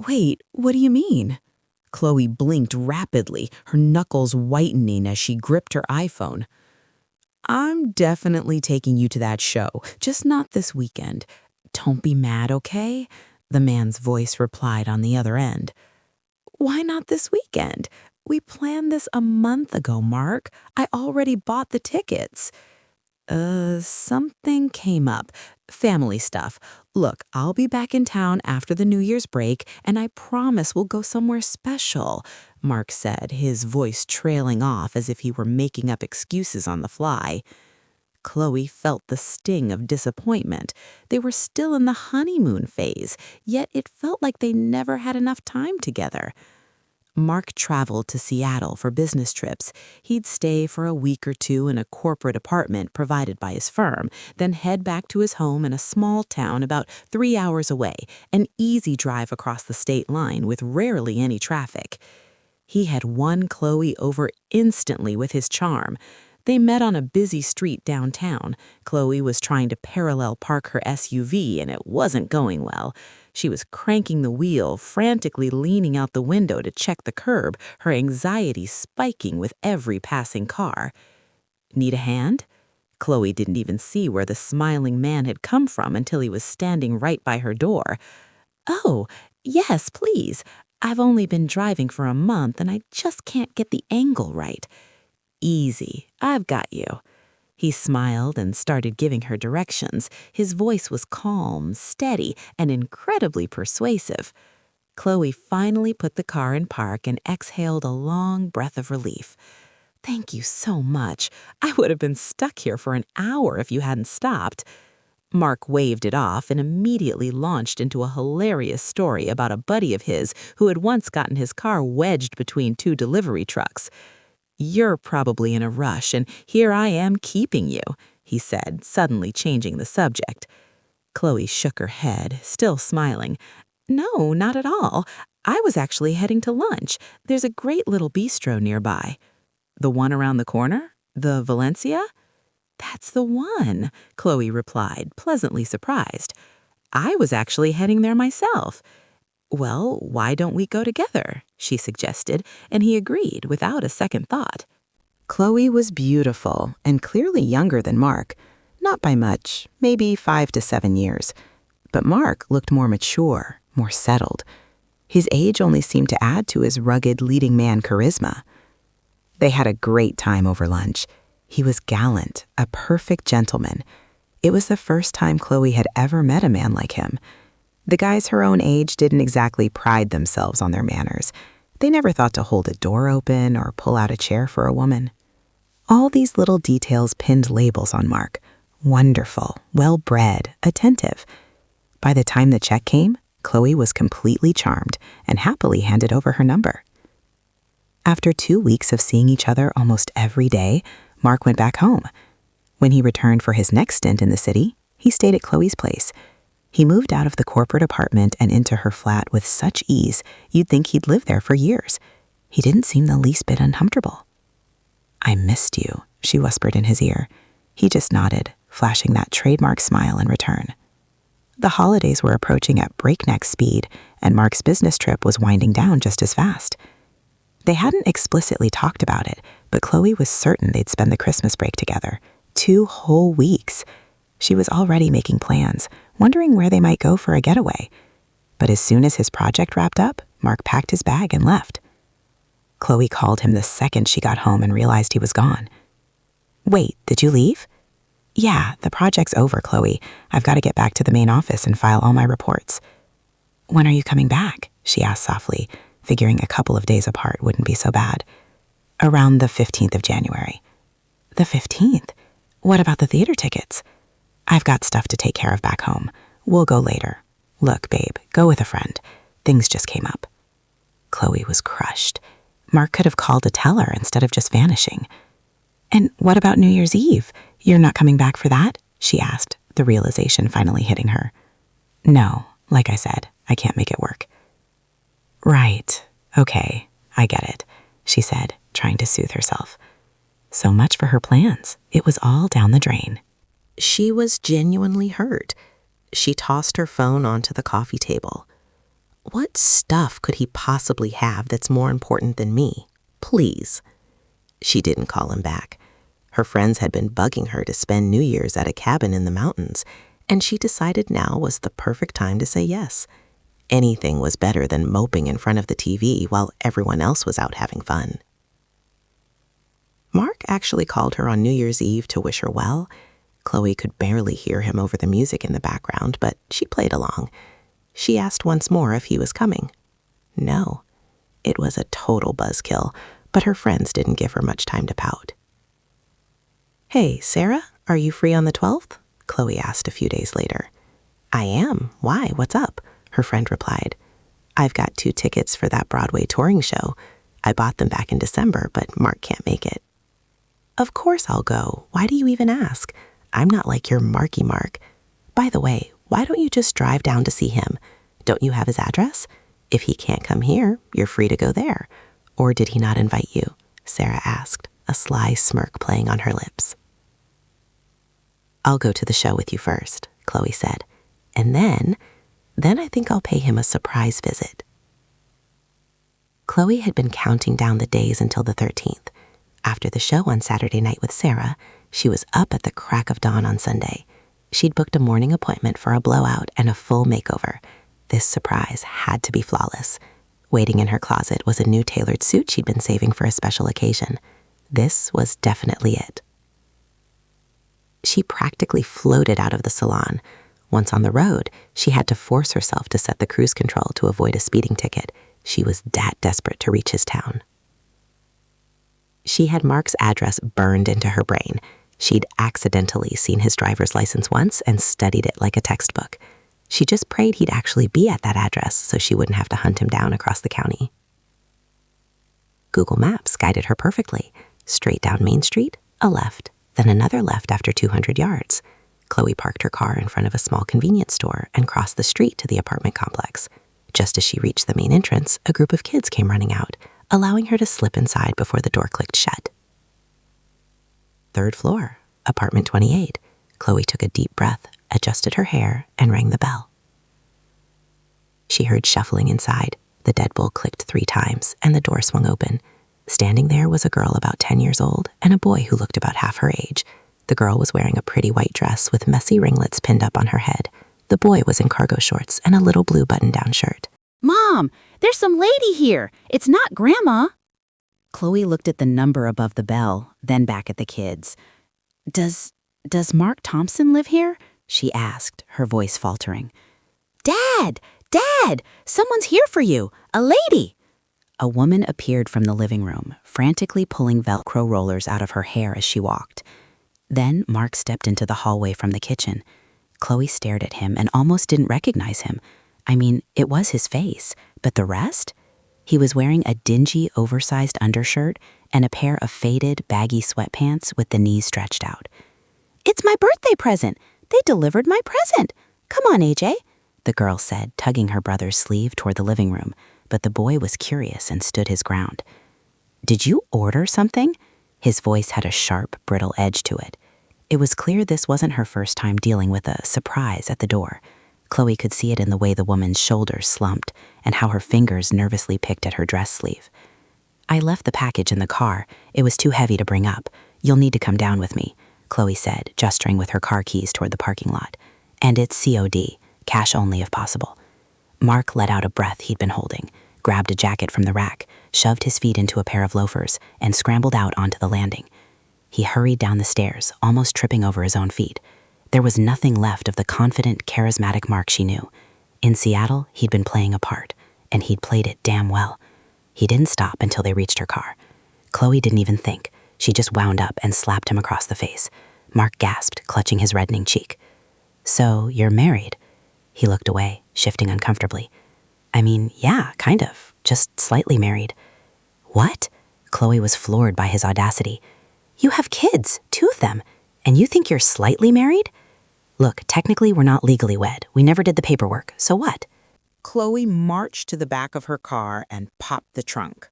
Wait, what do you mean? Chloe blinked rapidly, her knuckles whitening as she gripped her iPhone. I'm definitely taking you to that show, just not this weekend. Don't be mad, okay? The man's voice replied on the other end. Why not this weekend? We planned this a month ago, Mark. I already bought the tickets. Something came up. Family stuff. Look, I'll be back in town after the New Year's break, and I promise we'll go somewhere special, Mark said, his voice trailing off as if he were making up excuses on the fly. Chloe felt the sting of disappointment. They were still in the honeymoon phase, yet it felt like they never had enough time together. Mark traveled to Seattle for business trips. He'd stay for a week or two in a corporate apartment provided by his firm, then head back to his home in a small town about 3 hours away, an easy drive across the state line with rarely any traffic. He had won Chloe over instantly with his charm. They met on a busy street downtown. Chloe was trying to parallel park her SUV, and it wasn't going well. She was cranking the wheel, frantically leaning out the window to check the curb, her anxiety spiking with every passing car. Need a hand? Chloe didn't even see where the smiling man had come from until he was standing right by her door. Oh, yes, please. I've only been driving for a month and I just can't get the angle right. Easy, I've got you. He smiled and started giving her directions. His voice was calm, steady, and incredibly persuasive. Chloe finally put the car in park and exhaled a long breath of relief. Thank you so much. I would have been stuck here for an hour if you hadn't stopped. Mark waved it off and immediately launched into a hilarious story about a buddy of his who had once gotten his car wedged between two delivery trucks. You're probably in a rush, and here I am keeping you, he said, suddenly changing the subject. Chloe shook her head, still smiling. No, not at all. I was actually heading to lunch. There's a great little bistro nearby. The one around the corner? The Valencia? That's the one, Chloe replied, pleasantly surprised. I was actually heading there myself. Well, why don't we go together? She suggested, and he agreed without a second thought. Chloe was beautiful and clearly younger than Mark. Not by much, maybe 5 to 7 years. But Mark looked more mature, more settled. His age only seemed to add to his rugged leading man charisma. They had a great time over lunch. He was gallant, a perfect gentleman. It was the first time Chloe had ever met a man like him. The guys her own age didn't exactly pride themselves on their manners. They never thought to hold a door open or pull out a chair for a woman. All these little details pinned labels on Mark. Wonderful, well-bred, attentive. By the time the check came, Chloe was completely charmed and happily handed over her number. After 2 weeks of seeing each other almost every day, Mark went back home. When he returned for his next stint in the city, he stayed at Chloe's place. He moved out of the corporate apartment and into her flat with such ease, you'd think he'd lived there for years. He didn't seem the least bit uncomfortable. I missed you, she whispered in his ear. He just nodded, flashing that trademark smile in return. The holidays were approaching at breakneck speed, and Mark's business trip was winding down just as fast. They hadn't explicitly talked about it, but Chloe was certain they'd spend the Christmas break together. 2 whole weeks. She was already making plans, wondering where they might go for a getaway. But as soon as his project wrapped up, Mark packed his bag and left. Chloe called him the second she got home and realized he was gone. Wait, did you leave? Yeah, the project's over, Chloe. I've got to get back to the main office and file all my reports. When are you coming back? She asked softly, figuring a couple of days apart wouldn't be so bad. Around the 15th of January. The 15th? What about the theater tickets? I've got stuff to take care of back home. We'll go later. Look, babe, go with a friend. Things just came up. Chloe was crushed. Mark could have called to tell her instead of just vanishing. And what about New Year's Eve? You're not coming back for that? She asked, the realization finally hitting her. No, like I said, I can't make it work. Right. Okay, I get it, she said, trying to soothe herself. So much for her plans. It was all down the drain. She was genuinely hurt. She tossed her phone onto the coffee table. What stuff could he possibly have that's more important than me? Please. She didn't call him back. Her friends had been bugging her to spend New Year's at a cabin in the mountains, and she decided now was the perfect time to say yes. Anything was better than moping in front of the TV while everyone else was out having fun. Mark actually called her on New Year's Eve to wish her well. Chloe could barely hear him over the music in the background, but she played along. She asked once more if he was coming. No. It was a total buzzkill, but her friends didn't give her much time to pout. "Hey, Sarah, are you free on the 12th? Chloe asked a few days later. "I am. Why? What's up?" her friend replied. "I've got 2 tickets for that Broadway touring show. I bought them back in December, but Mark can't make it." "Of course I'll go. Why do you even ask? I'm not like your Marky Mark. By the way, why don't you just drive down to see him? Don't you have his address? If he can't come here, you're free to go there. Or did he not invite you?" Sarah asked, a sly smirk playing on her lips. "I'll go to the show with you first," Chloe said. "And then I think I'll pay him a surprise visit." Chloe had been counting down the days until the 13th. After the show on Saturday night with Sarah, she was up at the crack of dawn on Sunday. She'd booked a morning appointment for a blowout and a full makeover. This surprise had to be flawless. Waiting in her closet was a new tailored suit she'd been saving for a special occasion. This was definitely it. She practically floated out of the salon. Once on the road, she had to force herself to set the cruise control to avoid a speeding ticket. She was that desperate to reach his town. She had Mark's address burned into her brain. She'd accidentally seen his driver's license once and studied it like a textbook. She just prayed he'd actually be at that address so she wouldn't have to hunt him down across the county. Google Maps guided her perfectly. Straight down Main Street, a left, then another left after 200 yards. Chloe parked her car in front of a small convenience store and crossed the street to the apartment complex. Just as she reached the main entrance, a group of kids came running out, allowing her to slip inside before the door clicked shut. 3rd floor, apartment 28. Chloe took a deep breath, adjusted her hair, and rang the bell. She heard shuffling inside. The deadbolt clicked 3 times, and the door swung open. Standing there was a girl about 10 years old and a boy who looked about half her age. The girl was wearing a pretty white dress with messy ringlets pinned up on her head. The boy was in cargo shorts and a little blue button-down shirt. "Mom, there's some lady here. It's not Grandma." Chloe looked at the number above the bell, then back at the kids. Does Mark Thompson live here?" she asked, her voice faltering. "Dad! Dad! Someone's here for you. A lady!" A woman appeared from the living room, frantically pulling Velcro rollers out of her hair as she walked. Then Mark stepped into the hallway from the kitchen. Chloe stared at him and almost didn't recognize him. I mean, it was his face, but the rest? He was wearing a dingy, oversized undershirt and a pair of faded, baggy sweatpants with the knees stretched out. "It's my birthday present. They delivered my present. Come on, AJ," the girl said, tugging her brother's sleeve toward the living room, but the boy was curious and stood his ground. "Did you order something?" His voice had a sharp, brittle edge to it. It was clear this wasn't her first time dealing with a surprise at the door. Chloe could see it in the way the woman's shoulders slumped and how her fingers nervously picked at her dress sleeve. "I left the package in the car. It was too heavy to bring up. You'll need to come down with me," Chloe said, gesturing with her car keys toward the parking lot. "And it's COD, cash only if possible." Mark let out a breath he'd been holding, grabbed a jacket from the rack, shoved his feet into a pair of loafers, and scrambled out onto the landing. He hurried down the stairs, almost tripping over his own feet. There was nothing left of the confident, charismatic Mark she knew. In Seattle, he'd been playing a part, and he'd played it damn well. He didn't stop until they reached her car. Chloe didn't even think. She just wound up and slapped him across the face. Mark gasped, clutching his reddening cheek. "So, you're married?" He looked away, shifting uncomfortably. "I mean, yeah, kind of. Just slightly married." "What?" Chloe was floored by his audacity. "You have kids, 2 of them, and you think you're slightly married? Look, technically we're not legally wed. We never did the paperwork, so what?" Chloe marched to the back of her car and popped the trunk.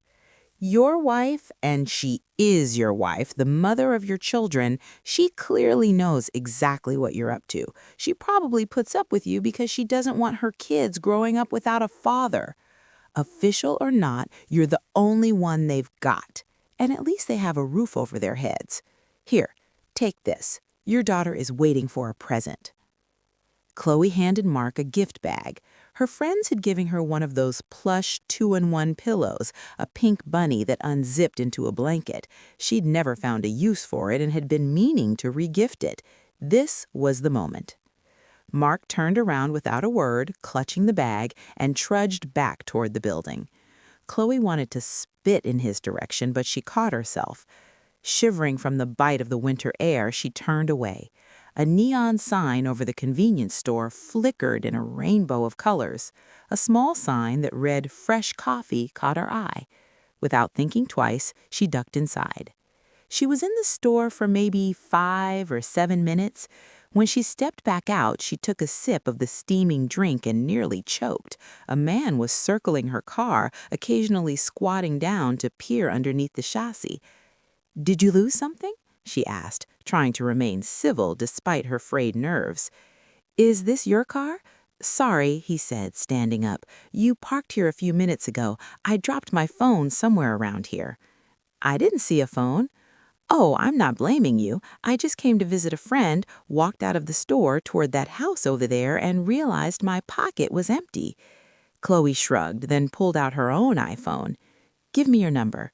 Your wife, and she is your wife, the mother of your children, she clearly knows exactly what you're up to. She probably puts up with you because she doesn't want her kids growing up without a father. Official or not, you're the only one they've got. And at least they have a roof over their heads. Here, take this. Your daughter is waiting for a present. Chloe handed Mark a gift bag. Her friends had given her one of those plush 2-in-1 pillows, a pink bunny that unzipped into a blanket. She'd never found a use for it and had been meaning to re-gift it. This was the moment. Mark turned around without a word, clutching the bag, and trudged back toward the building. Chloe wanted to spit in his direction, but she caught herself. Shivering from the bite of the winter air, she turned away. A neon sign over the convenience store flickered in a rainbow of colors. A small sign that read "Fresh Coffee" caught her eye. Without thinking twice, she ducked inside. She was in the store for maybe 5 or 7 minutes. When she stepped back out, she took a sip of the steaming drink and nearly choked. A man was circling her car, occasionally squatting down to peer underneath the chassis. "Did you lose something?" she asked, trying to remain civil despite her frayed nerves. "Is this your car?" "Sorry," he said, standing up. "You parked here a few minutes ago. I dropped my phone somewhere around here." "I didn't see a phone." "Oh, I'm not blaming you. I just came to visit a friend, walked out of the store toward that house over there, and realized my pocket was empty." Chloe shrugged, then pulled out her own iPhone. "Give me your number."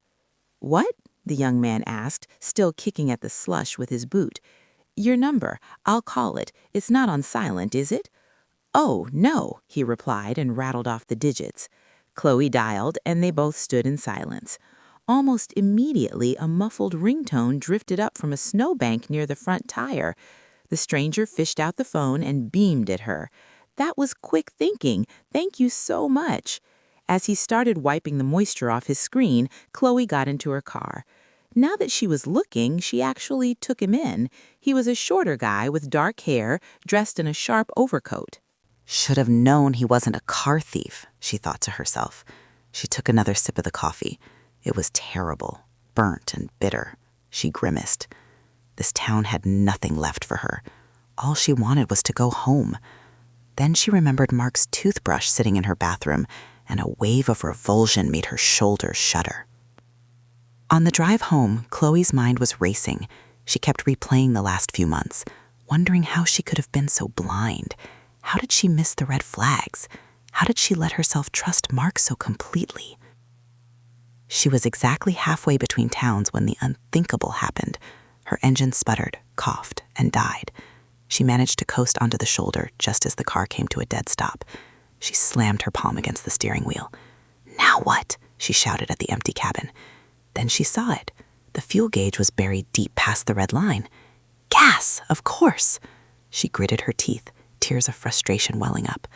"What?" the young man asked, still kicking at the slush with his boot. "Your number. I'll call it. It's not on silent, is it?" "Oh, no," he replied and rattled off the digits. Chloe dialed, and they both stood in silence. Almost immediately, a muffled ringtone drifted up from a snowbank near the front tire. The stranger fished out the phone and beamed at her. "That was quick thinking. Thank you so much." As he started wiping the moisture off his screen, Chloe got into her car. Now that she was looking, she actually took him in. He was a shorter guy with dark hair, dressed in a sharp overcoat. Should have known he wasn't a car thief, she thought to herself. She took another sip of the coffee. It was terrible, burnt and bitter. She grimaced. This town had nothing left for her. All she wanted was to go home. Then she remembered Mark's toothbrush sitting in her bathroom, and a wave of revulsion made her shoulders shudder. On the drive home, Chloe's mind was racing. She kept replaying the last few months, wondering how she could have been so blind. How did she miss the red flags? How did she let herself trust Mark so completely? She was exactly halfway between towns when the unthinkable happened. Her engine sputtered, coughed, and died. She managed to coast onto the shoulder just as the car came to a dead stop. She slammed her palm against the steering wheel. "Now what?" she shouted at the empty cabin. Then she saw it. The fuel gauge was buried deep past the red line. Gas, of course. She gritted her teeth, tears of frustration welling up.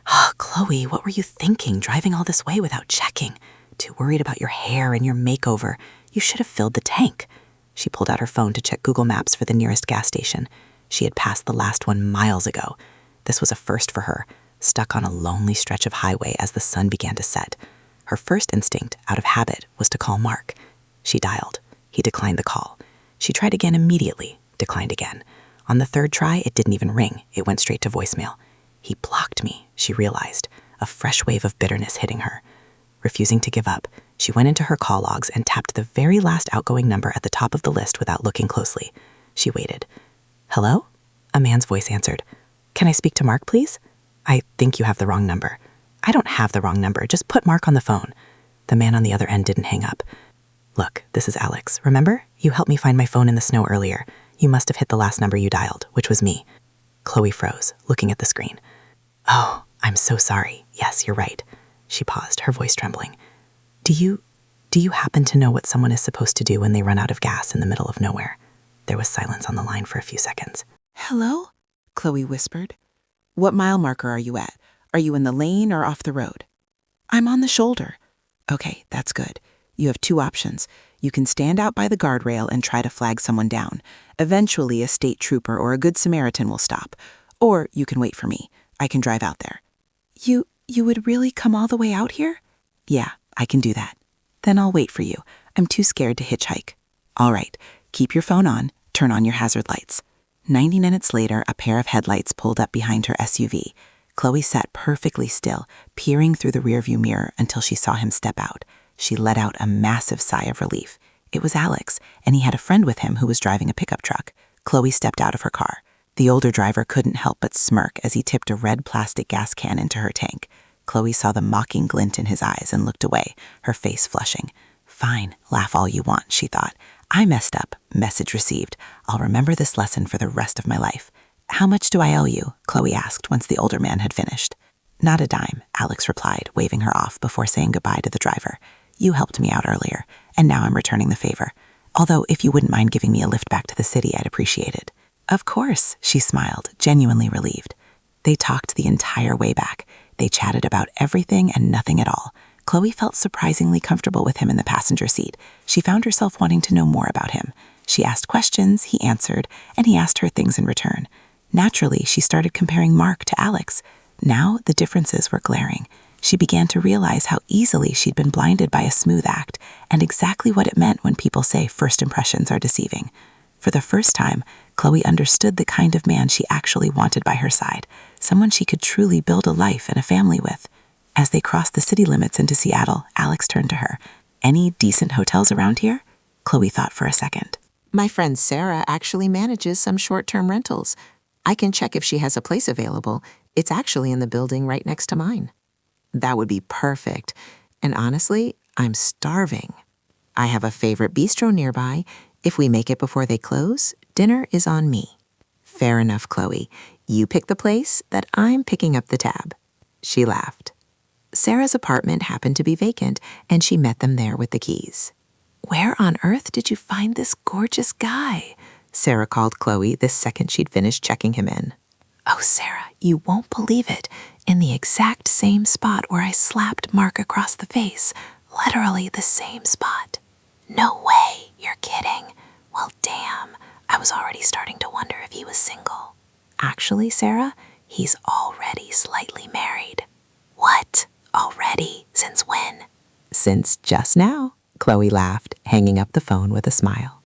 "Oh, Chloe, what were you thinking, driving all this way without checking? Too worried about your hair and your makeover. You should have filled the tank." She pulled out her phone to check Google Maps for the nearest gas station. She had passed the last one miles ago. This was a first for her, stuck on a lonely stretch of highway as the sun began to set. Her first instinct, out of habit, was to call Mark. She dialed. He declined the call. She tried again immediately, declined again. On the third try, it didn't even ring. It went straight to voicemail. He blocked me, she realized, a fresh wave of bitterness hitting her. Refusing to give up, she went into her call logs and tapped the very last outgoing number at the top of the list without looking closely. She waited. "Hello?" A man's voice answered. "Can I speak to Mark, please?" "I think you have the wrong number." "I don't have the wrong number. Just put Mark on the phone." The man on the other end didn't hang up. "Look, this is Alex. Remember? You helped me find my phone in the snow earlier. You must have hit the last number you dialed, which was me." Chloe froze, looking at the screen. "Oh, I'm so sorry. Yes, you're right." She paused, her voice trembling. Do you happen to know what someone is supposed to do when they run out of gas in the middle of nowhere?" There was silence on the line for a few seconds. "Hello?" Chloe whispered. "What mile marker are you at? Are you in the lane or off the road?" "I'm on the shoulder." "Okay, that's good. You have 2 options. You can stand out by the guardrail and try to flag someone down. Eventually, a state trooper or a good Samaritan will stop. Or you can wait for me. I can drive out there." You would really come all the way out here?" "Yeah, I can do that." Then I'll wait for you. I'm too scared to hitchhike. All right, keep your phone on, turn on your hazard lights. 90 minutes later, a pair of headlights pulled up behind her SUV. Chloe sat perfectly still, peering through the rearview mirror until she saw him step out. She let out a massive sigh of relief. It was Alex, and he had a friend with him who was driving a pickup truck. Chloe stepped out of her car. The older driver couldn't help but smirk as he tipped a red plastic gas can into her tank. Chloe saw the mocking glint in his eyes and looked away, her face flushing. Fine, laugh all you want, she thought. I messed up. Message received. I'll remember this lesson for the rest of my life. How much do I owe you? Chloe asked once the older man had finished. Not a dime, Alex replied, waving her off before saying goodbye to the driver. You helped me out earlier, and now I'm returning the favor. Although, if you wouldn't mind giving me a lift back to the city, I'd appreciate it. Of course, she smiled, genuinely relieved. They talked the entire way back. They chatted about everything and nothing at all. Chloe felt surprisingly comfortable with him in the passenger seat. She found herself wanting to know more about him. She asked questions, he answered, and he asked her things in return. Naturally, she started comparing Mark to Alex. Now, the differences were glaring. She began to realize how easily she'd been blinded by a smooth act, and exactly what it meant when people say first impressions are deceiving. For the first time, Chloe understood the kind of man she actually wanted by her side, someone she could truly build a life and a family with. As they crossed the city limits into Seattle, Alex turned to her. Any decent hotels around here? Chloe thought for a second. My friend Sarah actually manages some short-term rentals. I can check if she has a place available. It's actually in the building right next to mine. That would be perfect. And honestly, I'm starving. I have a favorite bistro nearby. If we make it before they close, dinner is on me. Fair enough, Chloe. You pick the place that I'm picking up the tab. She laughed. Sarah's apartment happened to be vacant, and she met them there with the keys. Where on earth did you find this gorgeous guy? Sarah called Chloe the second she'd finished checking him in. Oh, Sarah, you won't believe it. In the exact same spot where I slapped Mark across the face. Literally the same spot. No way, you're kidding. Well, damn, I was already starting to wonder if he was single. Actually, Sarah, he's already slightly married. What? Already? Since when? Since just now, Chloe laughed, hanging up the phone with a smile.